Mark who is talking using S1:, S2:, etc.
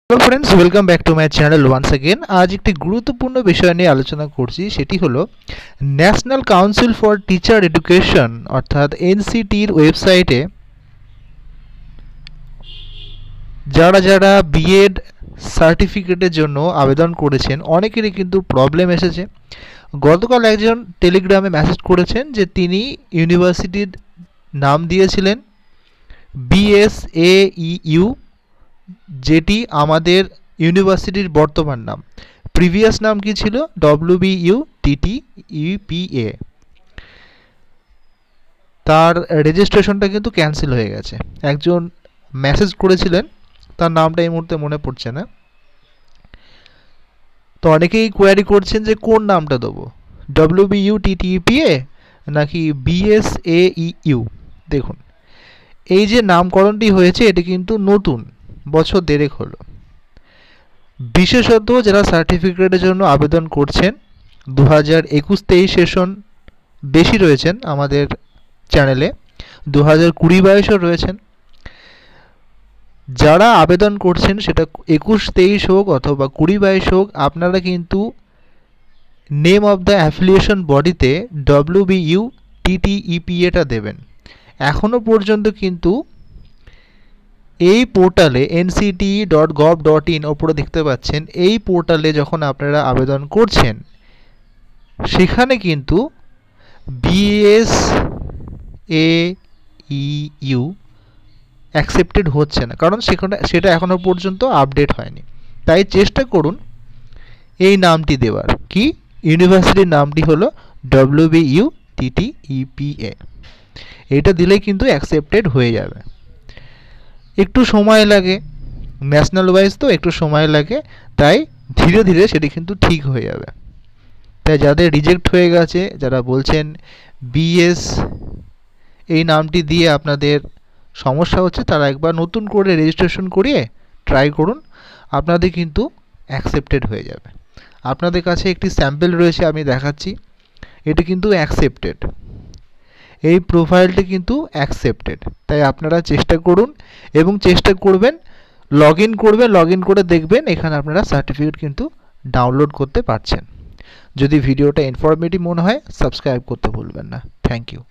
S1: Hello friends, welcome back to my channel once again. আজ একটি গুরুত্বপূর্ণ বিষয় নিয়ে আলোচনা করছি, সেটি হলো national council for teacher education অর্থাৎ এনসিটির ওয়েবসাইটে যারা বিএড সার্টিফিকেটের জন্য আবেদন করেছেন অনেকেরই কিন্তু প্রবলেম এসেছে। গতকাল একজন টেলিগ্রামে মেসেজ করেছেন যে তিনি ইউনিভার্সিটির নাম দিয়েছিলেন বিএসএইউ, যেটি আমাদের ইউনিভার্সিটির বর্তমান নাম। প্রিভিয়াস নাম কি ছিল? WBUTTEPA। তার রেজিস্ট্রেশনটা কিন্তু ক্যান্সেল হয়ে গেছে। একজন মেসেজ করেছিলেন, তার নামটা এই মুহূর্তে মনে পড়ছে না। তো অনেকেই কোয়ারি করছেন যে কোন নামটা দেবো, WBUTTEPA নাকি BSAEU। দেখুন, এই যে নামকরণটি হয়েছে এটি কিন্তু নতুন, বছর দেড়েক হলো। বিশেষত যারা সার্টিফিকেটের জন্য আবেদন করছেন 2021-23 সেশন বেশি রয়েছেন আমাদের চ্যানেলে, 2020-22ও রয়েছেন। যারা আবেদন করছেন সেটা 21-23 হোক অথবা 20-22 হোক, আপনারা কিন্তু নেম অফ দ্য অ্যাফিলিয়েশন বডিতে WBUTTEPA দেবেন। এখনও পর্যন্ত কিন্তু এই পোর্টালে nct.gov.in ওপরে দেখতে পাচ্ছেন, এই পোর্টালে যখন আপনারা আবেদন করছেন সেখানে কিন্তু BSAEU অ্যাকসেপ্টেড হচ্ছে না, কারণ সেটা এখনও পর্যন্ত আপডেট হয়নি। তাই চেষ্টা করুন এই নামটি দেওয়ার। কি ইউনিভার্সিটির নামটি হলো WBUTTEPA। এটা দিলে কিন্তু অ্যাকসেপ্টেড হয়ে যাবে। একটু সময় লাগে, ন্যাশনাল ওয়াইজ তো একটু সময় লাগে, তাই ধীরে ধীরে সেটি কিন্তু ঠিক হয়ে যাবে। তাই যাদের রিজেক্ট হয়ে গেছে, যারা বলছেন বিএস এই নামটি দিয়ে আপনাদের সমস্যা হচ্ছে, তারা একবার নতুন করে রেজিস্ট্রেশন করিয়ে ট্রাই করুন, আপনাদের কিন্তু অ্যাকসেপ্টেড হয়ে যাবে। আপনাদের কাছে একটি স্যাম্পল রয়েছে, আমি দেখাচ্ছি। এটি কিন্তু অ্যাকসেপ্টেড, এই প্রোফাইলটি কিন্তু অ্যাকসেপ্টেড। তাই আপনারা চেষ্টা করুন এবং চেষ্টা করবেন লগ ইন করে দেখবেন এখানে আপনারা সার্টিফিকেট কিন্তু ডাউনলোড করতে পারছেন। যদি ভিডিওটা ইনফরমেটিভ মনে হয় সাবস্ক্রাইব করতে ভুলবেন না। Thank you.